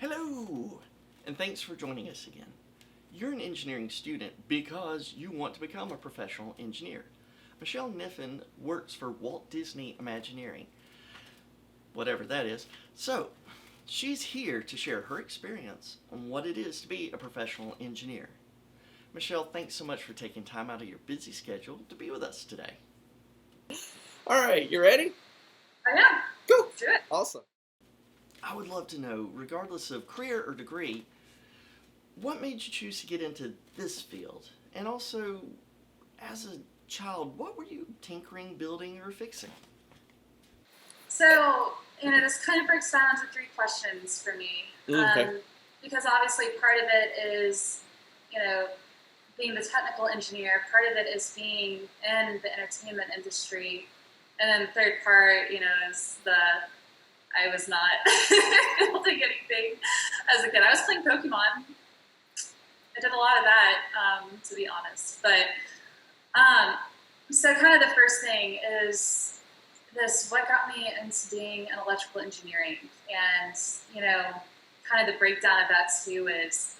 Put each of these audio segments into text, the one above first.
Hello, and thanks for joining us again. You're an engineering student because you want to become a professional engineer. Michelle Niffen works for Walt Disney Imagineering, whatever that is. So, she's here to share her experience on what it is to be a professional engineer. Michelle, thanks so much for taking time out of your busy schedule to be with us today. All right, you ready? I am. Go. Do it. Awesome. I would love to know, regardless of career or degree, what made you choose to get into this field? And also, as a child, what were you tinkering, building, or fixing? So, this kind of breaks down into three questions for me. Okay. Because obviously part of it is, being the technical engineer, part of it is being in the entertainment industry, and then the third part, is I was not building anything as a kid. I was playing Pokemon. I did a lot of that, to be honest. But so kind of the first thing is what got me into being an electrical engineering, and kind of the breakdown of that too is,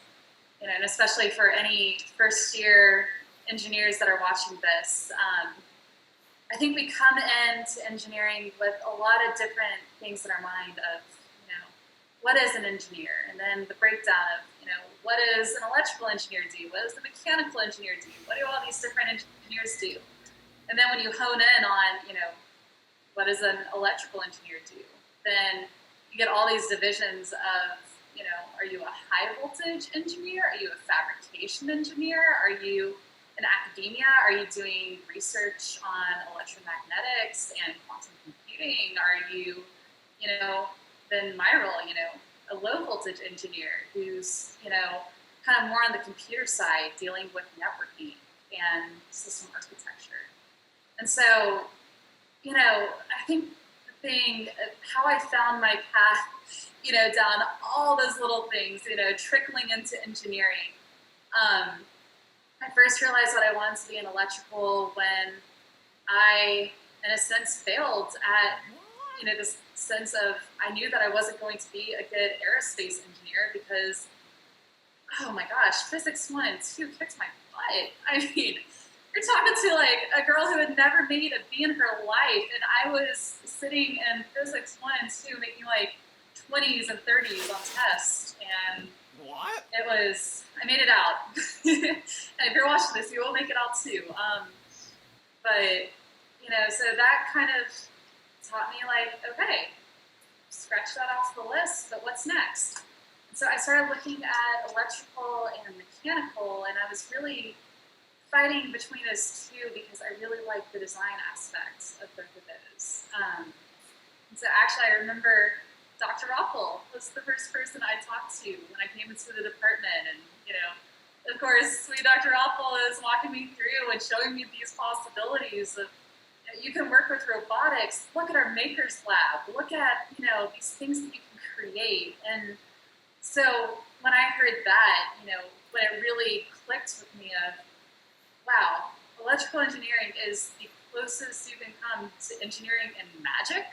and especially for any first year engineers that are watching this, I think we come into engineering with a lot of different things in our mind of, what is an engineer? And then the breakdown of, what does an electrical engineer do? What does the mechanical engineer do? What do all these different engineers do? And then when you hone in on, what does an electrical engineer do? Then you get all these divisions of, are you a high voltage engineer? Are you a fabrication engineer? Are you in academia? Are you doing research on electromagnetics and quantum computing? Are you, then my role, a low voltage engineer who's, kind of more on the computer side, dealing with networking and system architecture. And so, I think the thing, how I found my path, down all those little things, trickling into engineering. I first realized that I wanted to be in electrical when I, in a sense, failed at, this sense of, I knew that I wasn't going to be a good aerospace engineer because, oh my gosh, physics 1 and 2 kicked my butt. I mean, you're talking to like a girl who had never made a B in her life, and I was sitting in physics 1 and 2 making like 20s and 30s on tests, and What? it was, I made it out. And if you're watching this, you will make it out too. But, so that kind of taught me like, okay, scratch that off the list, but what's next? And so I started looking at electrical and mechanical, and I was really fighting between those two because I really like the design aspects of both of those. And so actually I remember Dr. Roppel was the first person I talked to when I came into the department, and of course, sweet Dr. Roppel is walking me through and showing me these possibilities of, you can work with robotics. Look at our makers lab. Look at these things that you can create. And so when I heard that, when it really clicked with me of, wow, electrical engineering is the closest you can come to engineering and magic.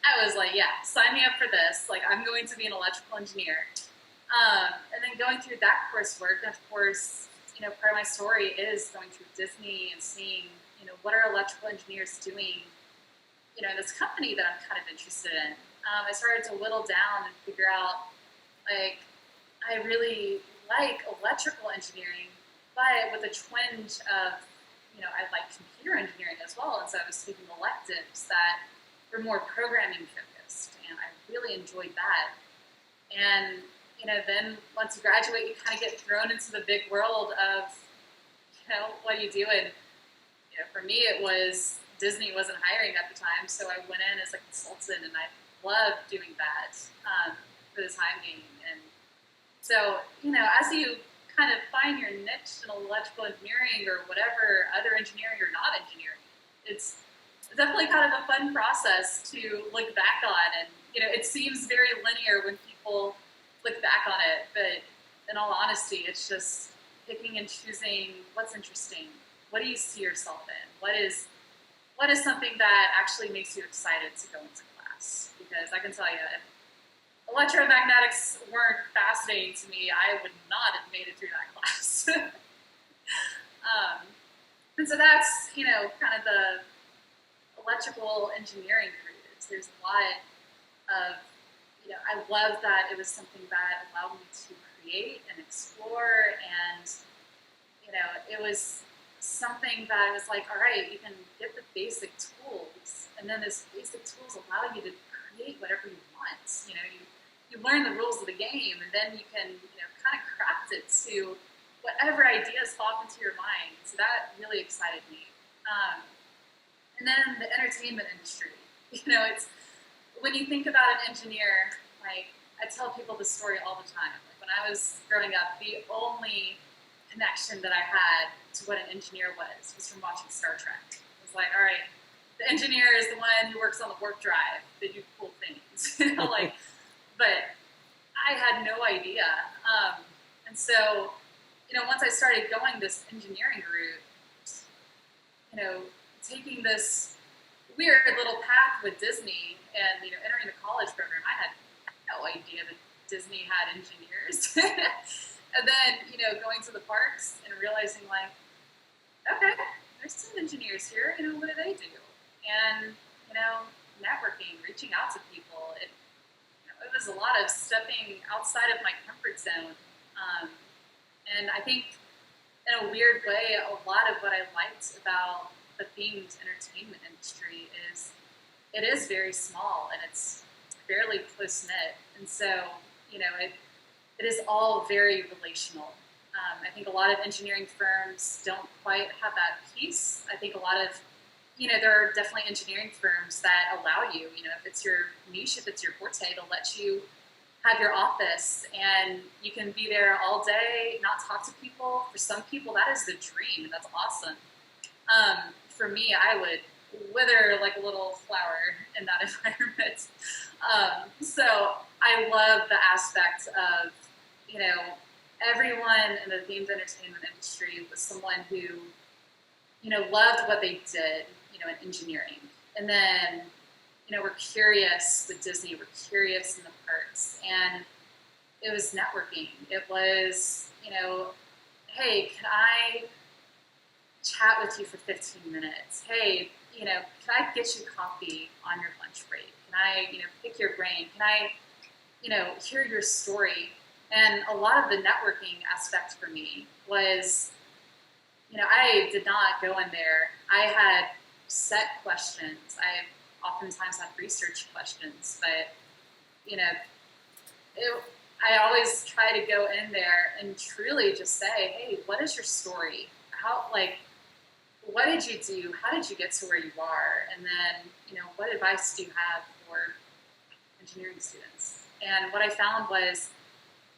I was like, yeah, sign me up for this. Like, I'm going to be an electrical engineer. And then going through that coursework, and of course, part of my story is going through Disney and seeing, what are electrical engineers doing, in this company that I'm kind of interested in. I started to whittle down and figure out, like, I really like electrical engineering, but with a twinge of, I like computer engineering as well. And so I was taking electives that were more programming focused, and I really enjoyed that. And then once you graduate, you kind of get thrown into the big world of what you do. And for me, it was Disney wasn't hiring at the time, so I went in as a consultant, and I loved doing that for the time being. And so as you kind of find your niche in electrical engineering or whatever other engineering or not engineering, it's definitely kind of a fun process to look back on. And it seems very linear when people look back on it, but in all honesty, it's just picking and choosing what's interesting. What do you see yourself in? What is something that actually makes you excited to go into class? Because I can tell you, if electromagnetics weren't fascinating to me, I would not have made it through that class. And so that's, kind of the electrical engineering careers. There's a lot of, I love that it was something that allowed me to create and explore, and, it was something that was like, all right, you can get the basic tools, and then those basic tools allow you to create whatever you want. You learn the rules of the game, and then you can, kind of craft it to whatever ideas pop into your mind. So that really excited me. And then the entertainment industry. It's when you think about an engineer, like I tell people this story all the time. Like when I was growing up, the only connection that I had to what an engineer was from watching Star Trek. It was like, all right, the engineer is the one who works on the warp drive. They do cool things, but I had no idea. And so, once I started going this engineering route, taking this weird little path with Disney and, entering the college program, I had no idea that Disney had engineers. And then, going to the parks and realizing like, okay, there's some engineers here, what do they do? And, networking, reaching out to people. It was a lot of stepping outside of my comfort zone. And I think in a weird way, a lot of what I liked about the themed entertainment industry is it is very small and it's fairly close-knit. And so, it is all very relational. I think a lot of engineering firms don't quite have that piece. I think a lot of, there are definitely engineering firms that allow you, if it's your niche, if it's your forte, they'll let you have your office and you can be there all day, not talk to people. For some people, that is the dream. That's awesome. For me, I would wither like a little flower in that environment. So I love the aspect of, everyone in the themed entertainment industry was someone who, loved what they did, in engineering. And then, we're curious with Disney, we're curious in the parks. And it was networking. It was, hey, can I chat with you for 15 minutes? Hey, can I get you coffee on your lunch break? Can I, pick your brain? Can I, hear your story? And a lot of the networking aspect for me was, I did not go in there. I had set questions. I oftentimes had research questions, but, I always try to go in there and truly just say, hey, what is your story? What did you do? How did you get to where you are? And then, what advice do you have for engineering students? And what I found was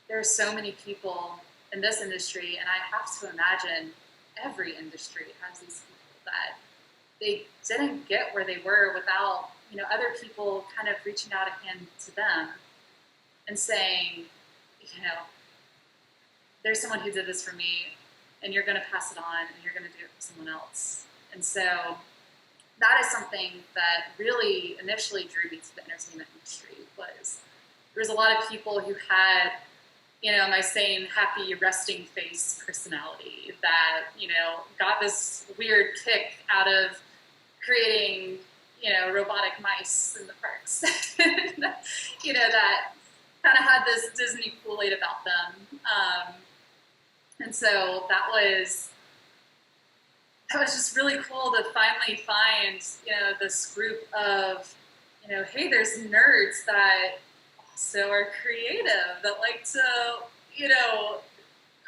there are so many people in this industry, and I have to imagine every industry has these people that they didn't get where they were without, other people kind of reaching out a hand to them and saying, there's someone who did this for me, and you're going to pass it on, and you're going to do it for someone else. And so that is something that really initially drew me to the entertainment industry. Was there was a lot of people who had, my same happy resting face personality that, got this weird kick out of creating, robotic mice in the parks. That kind of had this Disney Kool-Aid about them. And so that was just really cool to finally find, this group of, hey, there's nerds that also are creative, that like to,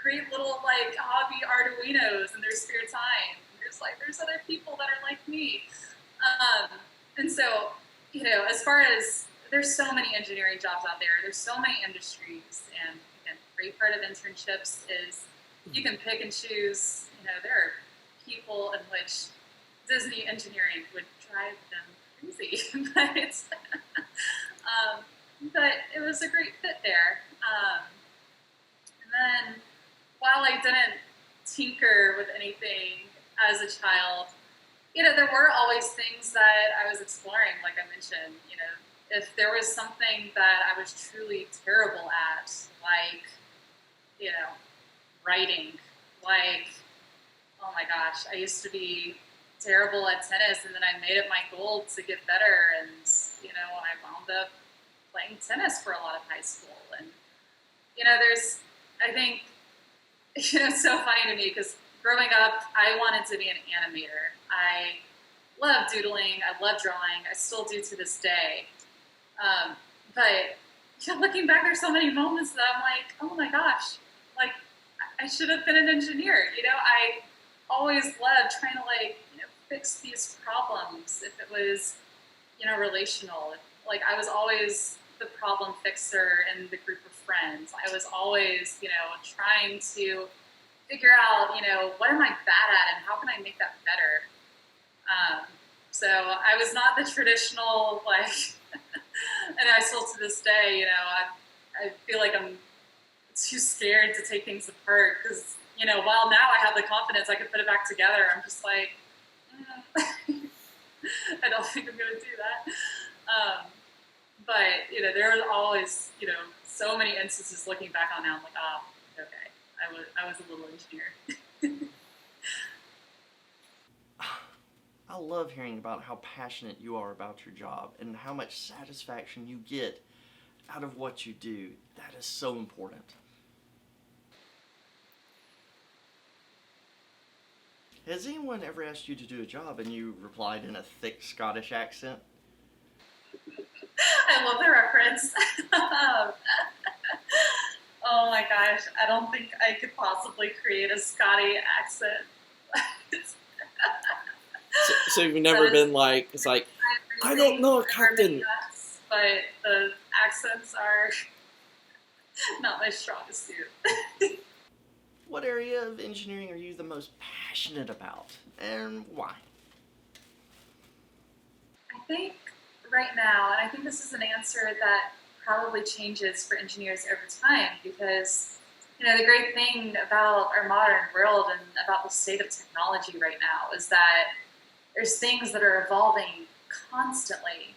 create little like hobby Arduinos in their spare time. There's other people that are like me. And so, as far as there's so many engineering jobs out there, there's so many industries, and again, the great part of internships is you can pick and choose. There are people in which Disney engineering would drive them crazy, but it was a great fit there. And then, while I didn't tinker with anything as a child, there were always things that I was exploring. Like I mentioned, if there was something that I was truly terrible at, like, you know, writing, like, oh my gosh, I used to be terrible at tennis, and then I made it my goal to get better, and, I wound up playing tennis for a lot of high school. And, I think, it's so funny to me because growing up, I wanted to be an animator. I love doodling, I love drawing, I still do to this day. But looking back, there's so many moments that I'm like, oh my gosh, like, I should have been an engineer. I always loved trying to fix these problems. If it was, relational, like I was always the problem fixer in the group of friends. I was always, trying to figure out, what am I bad at and how can I make that better? So I was not the traditional, and I still to this day, I feel like I'm too scared to take things apart because, while now I have the confidence I can put it back together, I'm just like, I don't think I'm going to do that. But, there was always, so many instances looking back on now, I'm like, okay, I was a little engineer. I love hearing about how passionate you are about your job and how much satisfaction you get out of what you do. That is so important. Has anyone ever asked you to do a job and you replied in a thick Scottish accent? I love the reference. Oh my gosh, I don't think I could possibly create a Scotty accent. So you've never been like, it's like, I don't know, Captain. But the accents are not my strongest suit. What area of engineering are you the most passionate about, and why? I think right now, and I think this is an answer that probably changes for engineers over time, because the great thing about our modern world and about the state of technology right now is that there's things that are evolving constantly.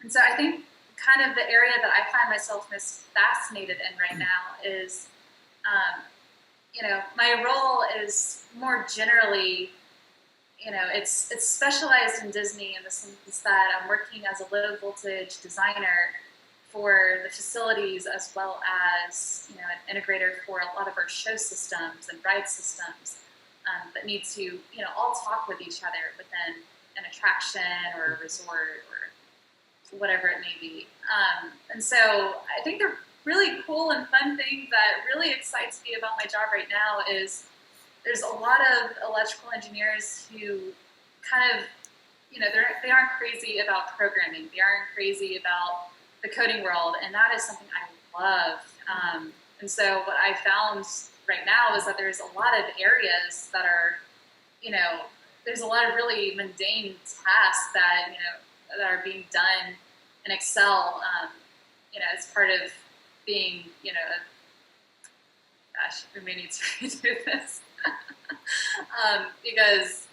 And so I think kind of the area that I find myself most fascinated in right now is, my role is more generally, it's specialized in Disney in the sense that I'm working as a low voltage designer for the facilities as well as, an integrator for a lot of our show systems and ride systems that need to, all talk with each other within an attraction or a resort or whatever it may be. And so I think the really cool and fun thing that really excites me about my job right now is there's a lot of electrical engineers who kind of, they aren't crazy about programming. They aren't crazy about the coding world, and that is something I love. And so what I found right now is that there's a lot of areas that are, there's a lot of really mundane tasks that, that are being done in Excel, as part of being, gosh, we may need to redo this. Because,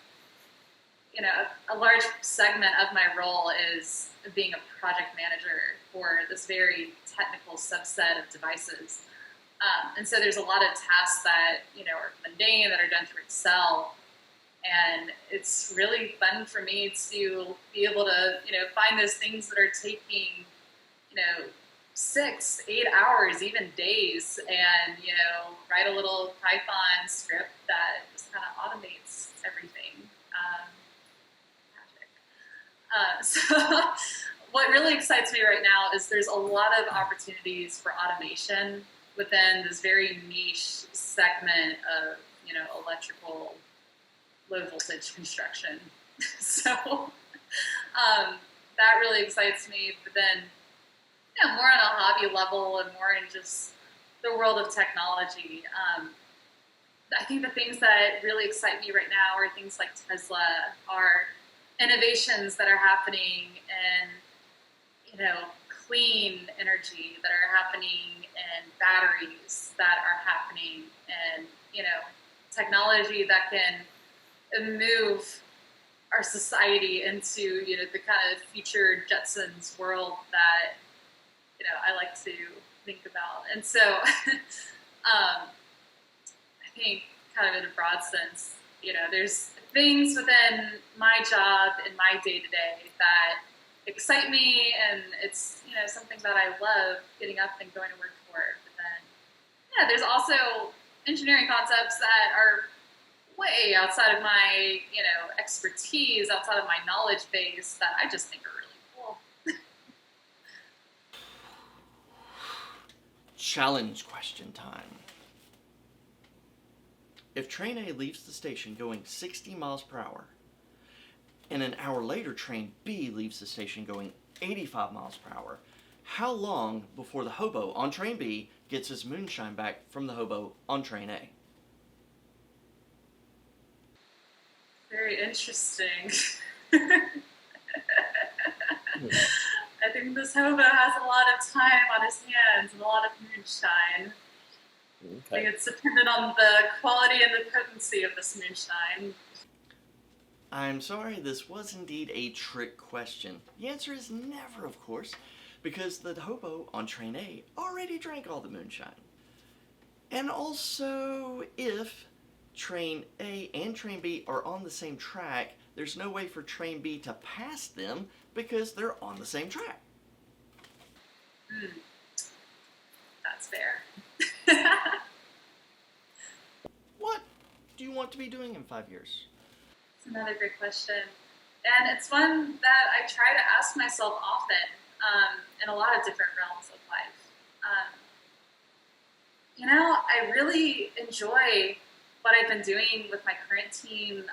a large segment of my role is being a project manager for this very technical subset of devices. And so there's a lot of tasks that, are mundane, that are done through Excel. And it's really fun for me to be able to, find those things that are taking, 6, 8 hours, even days, and, write a little Python script that just kind of automates everything. Magic. So what really excites me right now is there's a lot of opportunities for automation within this very niche segment of, electrical low voltage construction. So that really excites me. But then, more on a hobby level and more in just the world of technology. I think the things that really excite me right now are things like Tesla, are innovations that are happening in, clean energy, that are happening in batteries, that are happening in, technology that can move, our society into, you know, the kind of future Jetsons world that, you know, I like to think about. And so I think kind of in a broad sense, you know, there's things within my job and my day-to-day that excite me, and it's, you know, something that I love getting up and going to work for. But then, yeah, there's also engineering concepts that are way outside of my, you know, expertise, outside of my knowledge base that I just think are really cool. Challenge question time. If train A leaves the station going 60 miles per hour, and an hour later train B leaves the station going 85 miles per hour, how long before the hobo on train B gets his moonshine back from the hobo on train A? Very interesting. I think this hobo has a lot of time on his hands and a lot of moonshine. I think it's dependent on the quality and the potency of this moonshine. I'm sorry, this was indeed a trick question. The answer is never, of course, because the hobo on train A already drank all the moonshine. And also, if train A and train B are on the same track, there's no way for train B to pass them because they're on the same track. That's fair. What do you want to be doing in 5 years? It's another great question. And it's one that I try to ask myself often in a lot of different realms of life. You know, I really enjoy what I've been doing with my current team.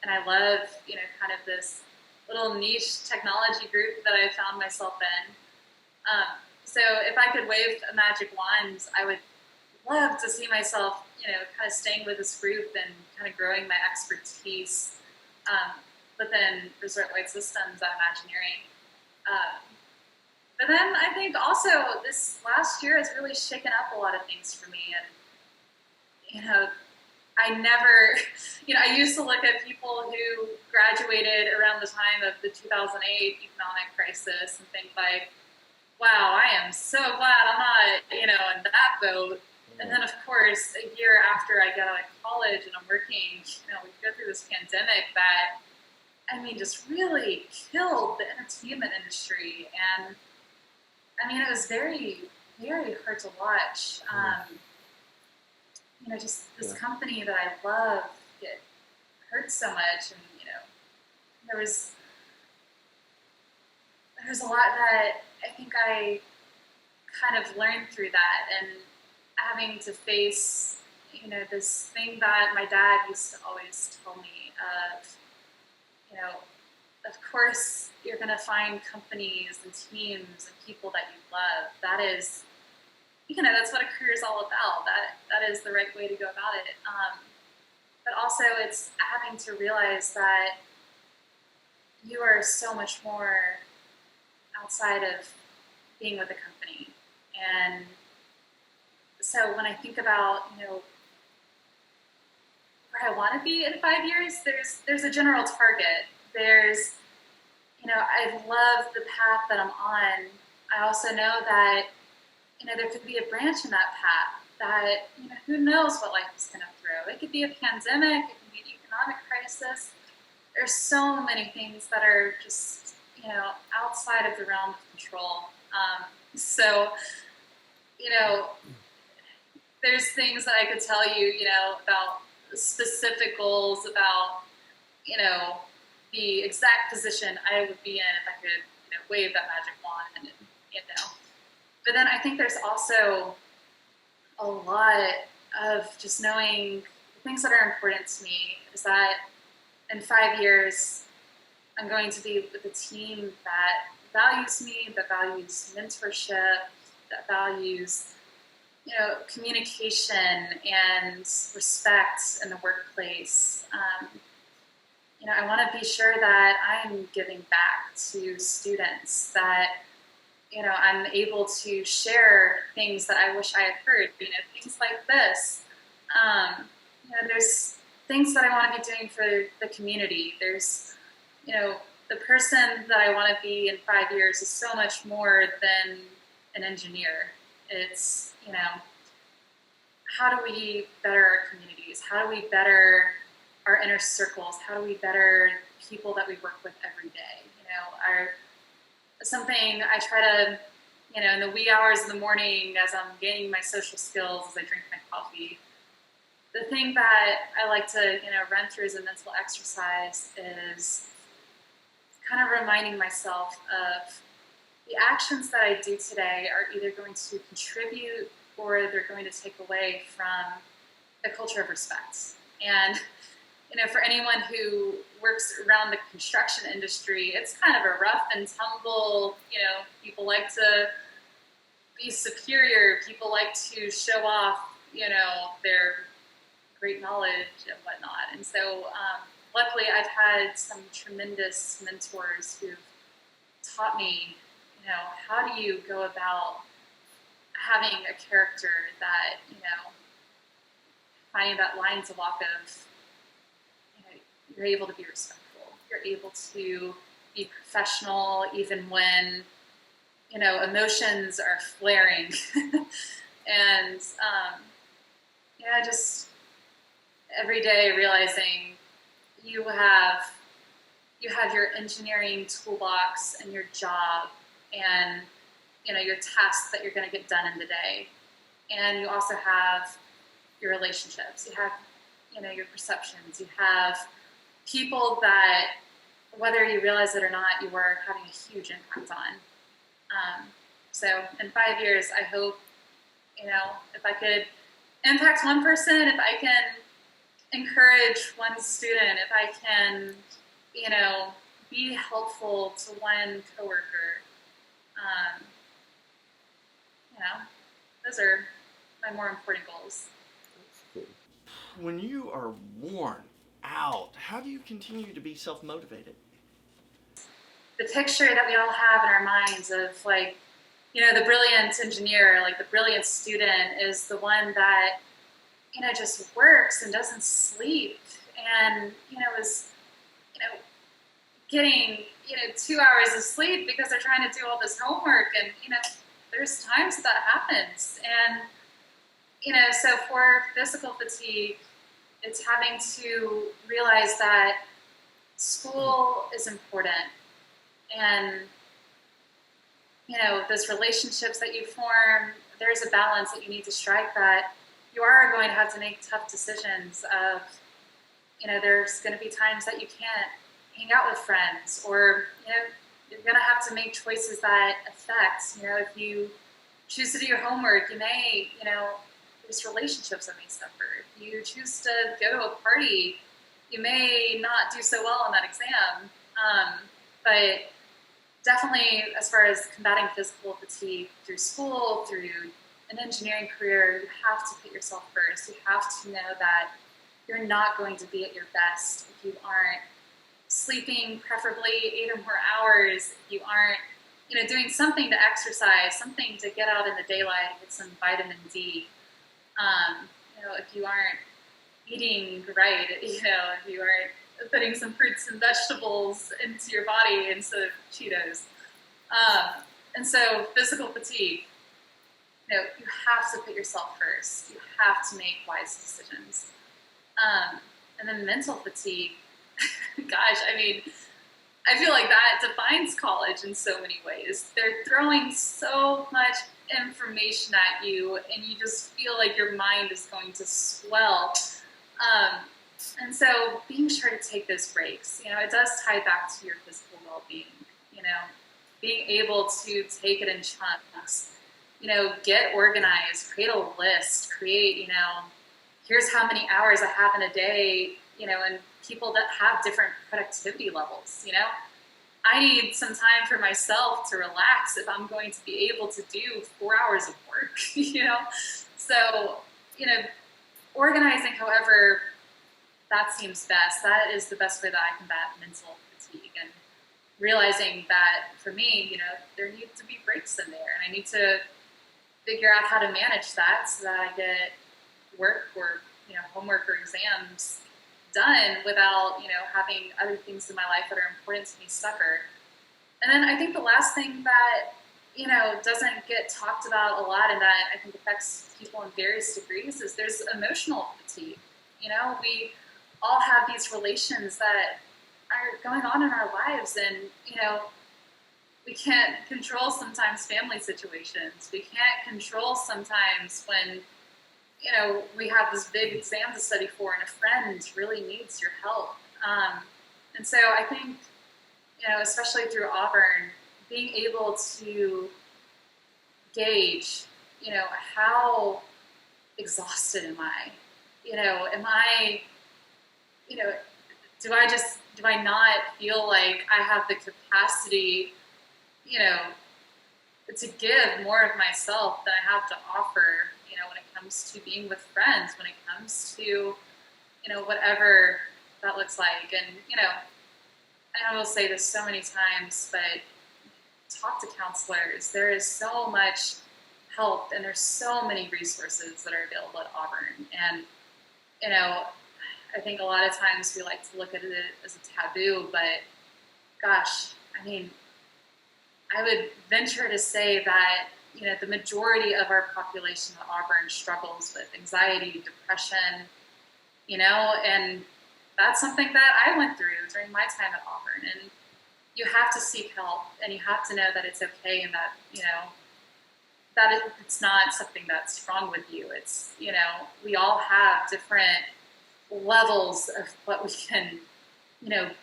And I love, you know, kind of this little niche technology group that I found myself in. So if I could wave a magic wand, I would love to see myself, you know, kind of staying with this group and kind of growing my expertise within resort-wide systems at Imagineering. But then I think also this last year has really shaken up a lot of things for me. And, you know, I never, you know, I used to look at people who graduated around the time of the 2008 economic crisis and think like, wow, I am so glad I'm not, you know, in that boat. And then, of course, a year after I got out of college and I'm working, you know, we go through this pandemic that, I mean, just really killed the entertainment industry. And, I mean, it was very, very hard to watch. You know, just this company that I love get hurt so much. And, you know, there was a lot that I think I kind of learned through that, and having to face, you know, this thing that my dad used to always tell me of, you know, of course you're going to find companies and teams and people that you love. That is, you know, that's what a career is all about. That is the right way to go about it. But also it's having to realize that you are so much more outside of being with a company. And so when I think about, you know, where I want to be in 5 years, there's a general target. There's, you know, I love the path that I'm on. I also know that, you know, there could be a branch in that path that, you know, who knows what life is going to throw. It could be a pandemic, it could be an economic crisis. There's so many things that are just, you know, outside of the realm of control. So, you know, there's things that I could tell you, you know, about specific goals, about, you know, the exact position I would be in if I could, you know, wave that magic wand, and, you know. But then I think there's also a lot of just knowing the things that are important to me is that in 5 years, I'm going to be with a team that values me, that values mentorship, that values, you know, communication and respect in the workplace. You know, I want to be sure that I'm giving back to students, that, you know, I'm able to share things that I wish I had heard, you know, things like this. You know, there's things that I want to be doing for the community. There's, the person that I want to be in 5 years is so much more than an engineer. It's, how do we better our communities? How do we better our inner circles? How do we better people that we work with every day? Something I try to, in the wee hours of the morning as I'm gaining my social skills, as I drink my coffee, the thing that I like to, run through as a mental exercise is kind of reminding myself of the actions that I do today are either going to contribute or they're going to take away from a culture of respect. And, for anyone who works around the construction industry, it's kind of a rough and tumble, people like to be superior, people like to show off, their great knowledge and whatnot. And so luckily I've had some tremendous mentors who've taught me, how do you go about having a character that, finding that line to walk of, you're able to be respectful. You're able to be professional even when, emotions are flaring. And, just every day realizing you have your engineering toolbox and your job and, your tasks that you're going to get done in the day. And you also have your relationships. You have, your perceptions. You have people that, whether you realize it or not, you are having a huge impact on. So in 5 years, I hope, if I could impact one person, if I can encourage one student, if I can, be helpful to one coworker, those are my more important goals. When you are worn out, how do you continue to be self-motivated? The picture that we all have in our minds of the brilliant engineer, the brilliant student is the one that, just works and doesn't sleep and, is, getting, 2 hours of sleep because they're trying to do all this homework. And, there's times that happens. And, so for physical fatigue, it's having to realize that school is important. And, those relationships that you form, there's a balance that you need to strike, that you are going to have to make tough decisions of, there's going to be times that you can't hang out with friends, or, you're going to have to make choices that affect, if you choose to do your homework, you may, there's relationships that may suffer. If you choose to go to a party, you may not do so well on that exam. But definitely, as far as combating physical fatigue through school, through an engineering career, you have to put yourself first. You have to know that you're not going to be at your best if you aren't sleeping preferably 8 or more hours, if you aren't, doing something to exercise, something to get out in the daylight and get some vitamin D. If you aren't eating right, if you aren't putting some fruits and vegetables into your body instead of Cheetos. And so physical fatigue, you have to put yourself first. You have to make wise decisions. And then mental fatigue, gosh, I feel like that defines college in so many ways. They're throwing so much information at you, and you just feel like your mind is going to swell. And so being sure to take those breaks, it does tie back to your physical well-being, being able to take it in chunks, get organized, create a list, create, here's how many hours I have in a day, and people that have different productivity levels, I need some time for myself to relax if I'm going to be able to do 4 hours of work, So, organizing however that seems best, that is the best way that I combat mental fatigue. And realizing that for me, there need to be breaks in there, and I need to figure out how to manage that so that I get work or, homework or exams done without, having other things in my life that are important to me suffer. And then I think the last thing that, doesn't get talked about a lot and that I think affects people in various degrees is there's emotional fatigue. We all have these relations that are going on in our lives, and, we can't control sometimes family situations. We can't control sometimes when, we have this big exam to study for and a friend really needs your help. And so I think, especially through Auburn, being able to gauge, how exhausted am I? Am I, do I not feel like I have the capacity, to give more of myself than I have to offer, when it comes to being with friends, when it comes to, whatever that looks like. And, I will say this so many times, but talk to counselors. There is so much help and there's so many resources that are available at Auburn. And, I think a lot of times we like to look at it as a taboo, but gosh, I mean, I would venture to say that, the majority of our population at Auburn struggles with anxiety, depression, and that's something that I went through during my time at Auburn. And you have to seek help, and you have to know that it's okay, and that, that it's not something that's wrong with you. It's, we all have different levels of what we can,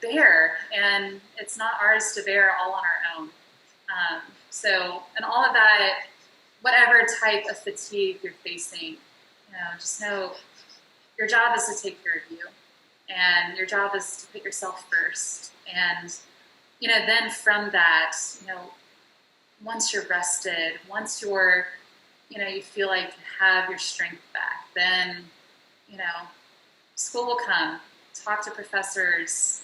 bear, and it's not ours to bear all on our own. And all of that, whatever type of fatigue you're facing, just know your job is to take care of you, and your job is to put yourself first. And, then from that, once you're rested, once you're, you feel like you have your strength back, then, school will come. Talk to professors,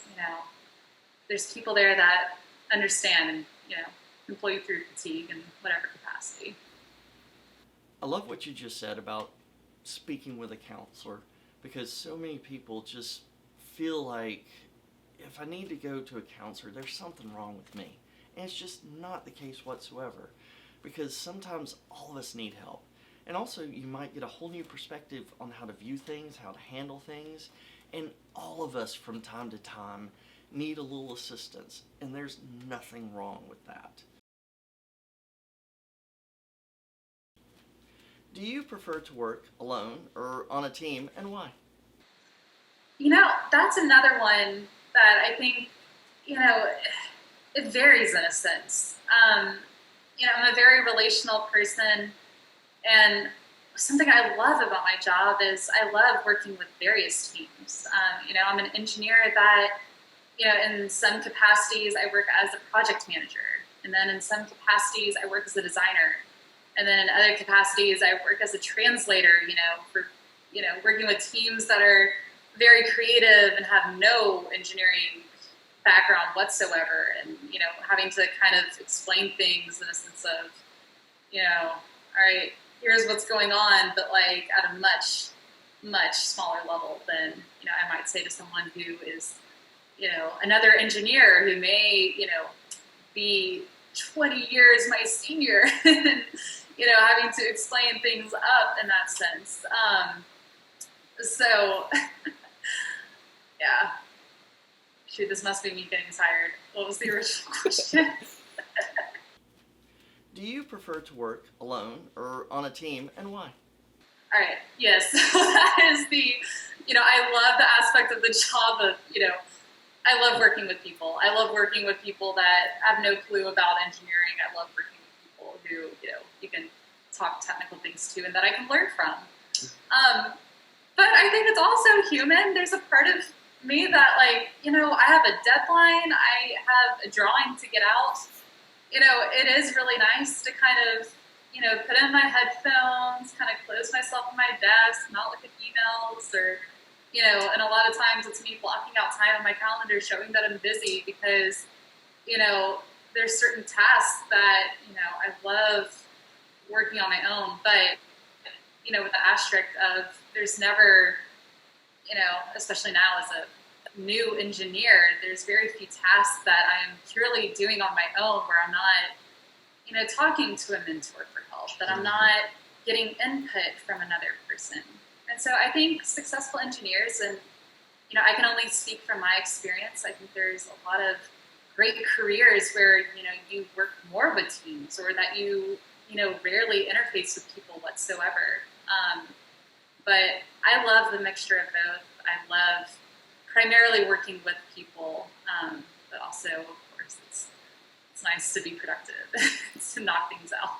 there's people there that understand and, employ you through fatigue in whatever capacity. I love what you just said about speaking with a counselor, because so many people just feel like if I need to go to a counselor, there's something wrong with me. And it's just not the case whatsoever, because sometimes all of us need help. And also, you might get a whole new perspective on how to view things, how to handle things, and all of us from time to time need a little assistance, and there's nothing wrong with that. Do you prefer to work alone or on a team, and why? That's another one that I think, it varies in a sense. I'm a very relational person, and something I love about my job is I love working with various teams. I'm an engineer that, in some capacities I work as a project manager, and then in some capacities I work as a designer, and then in other capacities I work as a translator, for, working with teams that are very creative and have no engineering background whatsoever, and, having to kind of explain things in a sense of, all right, here's what's going on, but like at a much, much smaller level than, I might say to someone who is, another engineer who may, be 20 years my senior, and, having to explain things up in that sense. So, yeah. Shoot, this must be me getting tired. What was the original question? Do you prefer to work alone or on a team, and why? All right, yes. That is the, I love the aspect of the job of, I love working with people. I love working with people that have no clue about engineering. I love working with people who, you can talk technical things to and that I can learn from. But I think it's also human. There's a part of me that, like, I have a deadline. I have a drawing to get out. It is really nice to kind of, put in my headphones, kind of close myself in my desk, not look at emails, or, and a lot of times it's me blocking out time on my calendar showing that I'm busy because, there's certain tasks that, I love working on my own, but, with the asterisk of there's never especially now as a new engineer, there's very few tasks that I'm purely doing on my own where I'm not, talking to a mentor for help, that I'm not getting input from another person. And so I think successful engineers, and, I can only speak from my experience, I think there's a lot of great careers where, you work more with teams, or that you rarely interface with people whatsoever. But I love the mixture of both. I love primarily working with people, but also, of course, it's nice to be productive, to knock things out.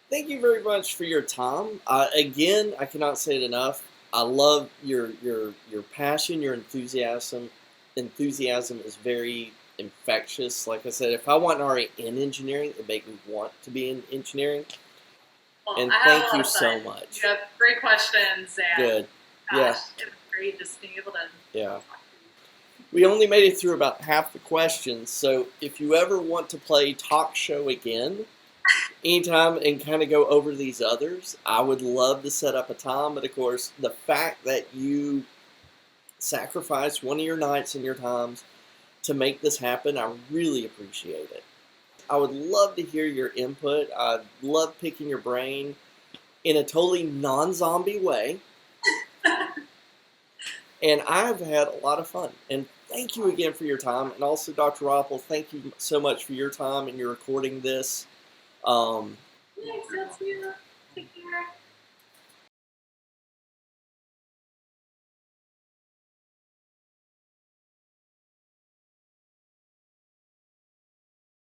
Thank you very much for your time. Again, I cannot say it enough. I love your passion, your enthusiasm. Enthusiasm is very infectious. Like I said, if I wasn't already in engineering, it'd make me want to be in engineering. Well, And I thank have a you lot of so fun. much. You have great questions, and Good. gosh, Yeah. it was great just being able to Yeah. talk to you. We only made it through about half the questions, so if you ever want to play Talk Show again, anytime, and kind of go over these others, I would love to set up a time. But of course, the fact that you sacrificed one of your nights and your times to make this happen, I really appreciate it. I would love to hear your input. I love picking your brain in a totally non-zombie way. And I've had a lot of fun. And thank you again for your time. And also, Dr. Roppel, thank you so much for your time and your recording this. Thanks, that's you.